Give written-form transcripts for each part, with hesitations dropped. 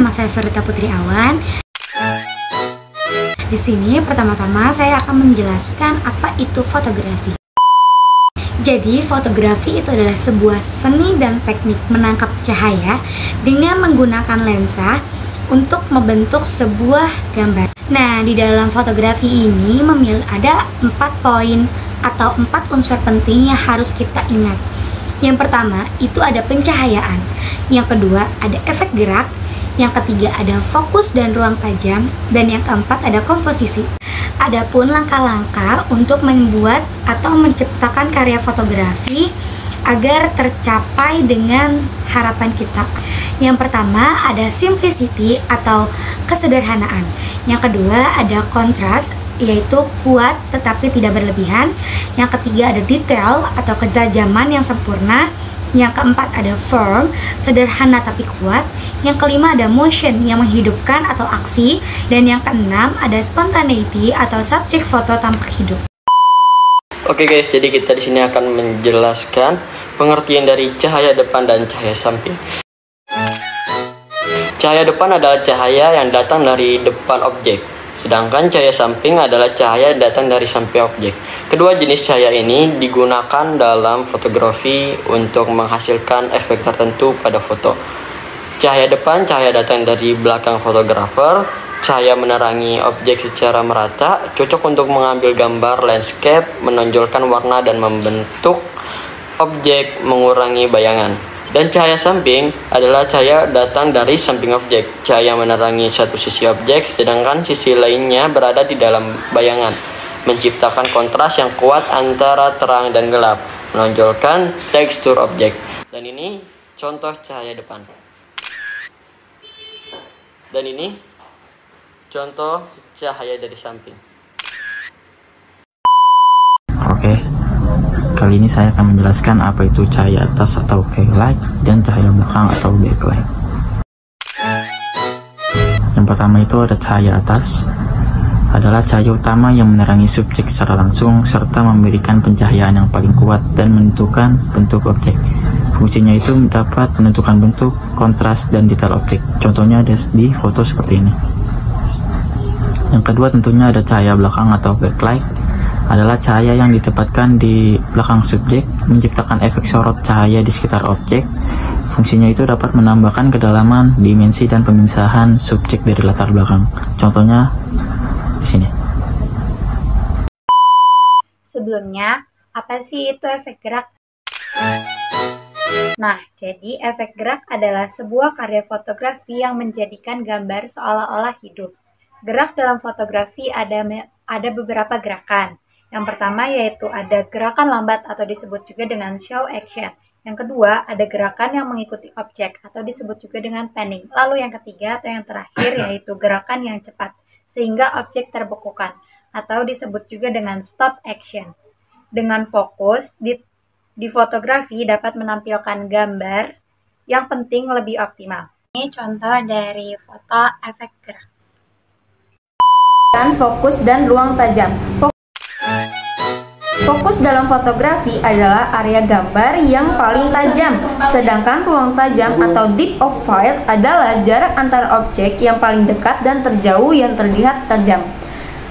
nama saya Verita Putri Awan. Di sini pertama-tama saya akan menjelaskan apa itu fotografi. Jadi, fotografi itu adalah sebuah seni dan teknik menangkap cahaya dengan menggunakan lensa untuk membentuk sebuah gambar. Nah, di dalam fotografi ini ada 4 poin atau 4 unsur penting yang harus kita ingat. Yang pertama, itu ada pencahayaan. Yang kedua, ada efek gerak. Yang ketiga, ada fokus dan ruang tajam. Dan yang keempat, ada komposisi. Adapun langkah-langkah untuk membuat atau menciptakan karya fotografi agar tercapai dengan harapan kita. Yang pertama, ada simplicity atau kesederhanaan. Yang kedua, ada kontras, yaitu kuat tetapi tidak berlebihan. Yang ketiga, ada detail atau ketajaman yang sempurna. Yang keempat, ada firm, sederhana tapi kuat. Yang kelima, ada motion yang menghidupkan atau aksi. Dan yang keenam, ada spontaneity atau subjek foto tampak hidup. Oke guys, jadi kita di sini akan menjelaskan pengertian dari cahaya depan dan cahaya samping. Cahaya depan adalah cahaya yang datang dari depan objek, sedangkan cahaya samping adalah cahaya yang datang dari samping objek. Kedua jenis cahaya ini digunakan dalam fotografi untuk menghasilkan efek tertentu pada foto. Cahaya depan, cahaya datang dari belakang fotografer. Cahaya menerangi objek secara merata, cocok untuk mengambil gambar landscape, menonjolkan warna dan membentuk objek, mengurangi bayangan. Dan cahaya samping adalah cahaya datang dari samping objek. Cahaya menerangi satu sisi objek, sedangkan sisi lainnya berada di dalam bayangan, menciptakan kontras yang kuat antara terang dan gelap, menonjolkan tekstur objek. Dan ini contoh cahaya depan. Dan ini contoh cahaya dari samping. Oke, kali ini saya akan menjelaskan apa itu cahaya atas atau backlight dan cahaya belakang atau backlight. Yang pertama itu ada cahaya atas, adalah cahaya utama yang menerangi subjek secara langsung serta memberikan pencahayaan yang paling kuat dan menentukan bentuk objek. Fungsinya itu dapat menentukan bentuk, kontras, dan detail objek. Contohnya ada di foto seperti ini. Yang kedua tentunya ada cahaya belakang atau backlight, adalah cahaya yang ditempatkan di belakang subjek, menciptakan efek sorot cahaya di sekitar objek. Fungsinya itu dapat menambahkan kedalaman, dimensi, dan pemisahan subjek dari latar belakang. Contohnya di sini. Sebelumnya, apa sih itu efek gerak? Nah, jadi efek gerak adalah sebuah karya fotografi yang menjadikan gambar seolah-olah hidup. Gerak dalam fotografi ada beberapa gerakan. Yang pertama yaitu ada gerakan lambat atau disebut juga dengan show action. Yang kedua, ada gerakan yang mengikuti objek atau disebut juga dengan panning. Lalu yang ketiga atau yang terakhir yaitu gerakan yang cepat sehingga objek terbekukan atau disebut juga dengan stop action. Dengan fokus di fotografi dapat menampilkan gambar yang penting lebih optimal. Ini contoh dari foto efek gerak. Dan fokus dan ruang tajam. Fokus dalam fotografi adalah area gambar yang paling tajam, sedangkan ruang tajam atau deep of field adalah jarak antara objek yang paling dekat dan terjauh yang terlihat tajam.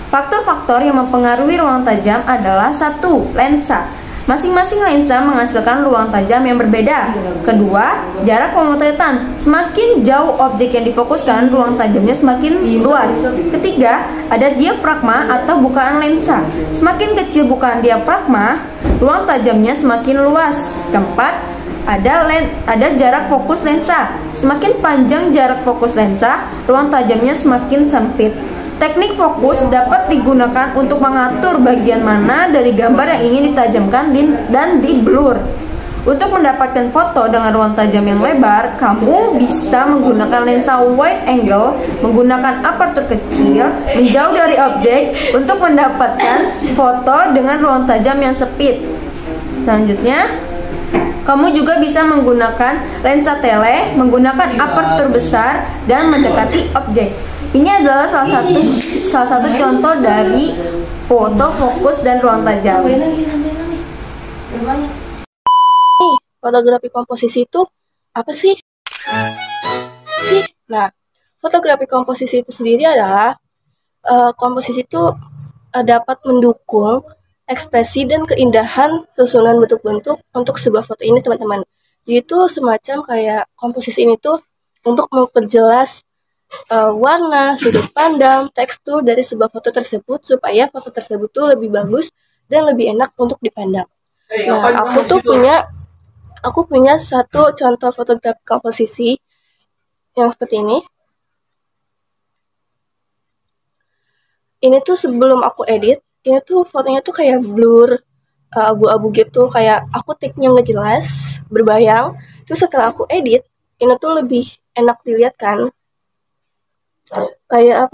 Faktor-faktor yang mempengaruhi ruang tajam adalah 1. Lensa. Masing-masing lensa menghasilkan ruang tajam yang berbeda. Kedua, jarak pemotretan. Semakin jauh objek yang difokuskan, ruang tajamnya semakin luas. Ketiga, ada diafragma atau bukaan lensa. Semakin kecil bukaan diafragma, ruang tajamnya semakin luas. Keempat, ada jarak fokus lensa. Semakin panjang jarak fokus lensa, ruang tajamnya semakin sempit. Teknik fokus dapat digunakan untuk mengatur bagian mana dari gambar yang ingin ditajamkan dan di blur. Untuk mendapatkan foto dengan ruang tajam yang lebar, kamu bisa menggunakan lensa wide angle, menggunakan aperture kecil, menjauh dari objek untuk mendapatkan foto dengan ruang tajam yang sempit. Selanjutnya, kamu juga bisa menggunakan lensa tele, menggunakan aperture besar dan mendekati objek. Ini adalah salah satu contoh dari foto fokus dan ruang tajam. Fotografi komposisi itu apa sih? Nah, fotografi komposisi itu sendiri adalah komposisi itu dapat mendukung ekspresi dan keindahan susunan bentuk-bentuk untuk sebuah foto ini, teman-teman. Jadi itu semacam kayak komposisi ini tuh untuk memperjelas warna, sudut pandang, tekstur dari sebuah foto tersebut supaya foto tersebut tuh lebih bagus dan lebih enak untuk dipandang. Nah, aku punya satu contoh fotografi komposisi yang seperti ini. Ini tuh sebelum aku edit, ini tuh fotonya tuh kayak blur, abu-abu gitu, kayak aku take-nya nggak jelas, berbayang. Terus setelah aku edit, ini tuh lebih enak dilihat kan, kayak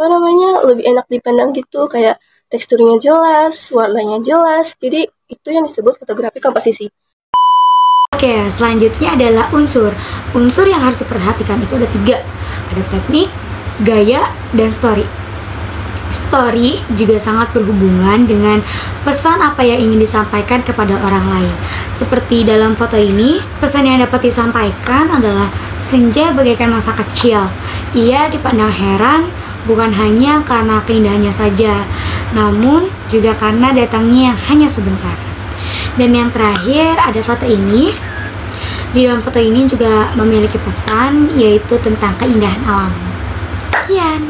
lebih enak dipandang gitu, kayak teksturnya jelas, warnanya jelas. Jadi itu yang disebut fotografi komposisi. Oke, selanjutnya adalah unsur. Unsur yang harus diperhatikan itu ada 3. Ada teknik, gaya, dan story. Story juga sangat berhubungan dengan pesan apa yang ingin disampaikan kepada orang lain. Seperti dalam foto ini, pesan yang dapat disampaikan adalah senja bagaikan masa kecil. Ia dipandang heran bukan hanya karena keindahannya saja, namun juga karena datangnya yang hanya sebentar. Dan yang terakhir ada foto ini. Di dalam foto ini juga memiliki pesan, yaitu tentang keindahan alam. Sekian.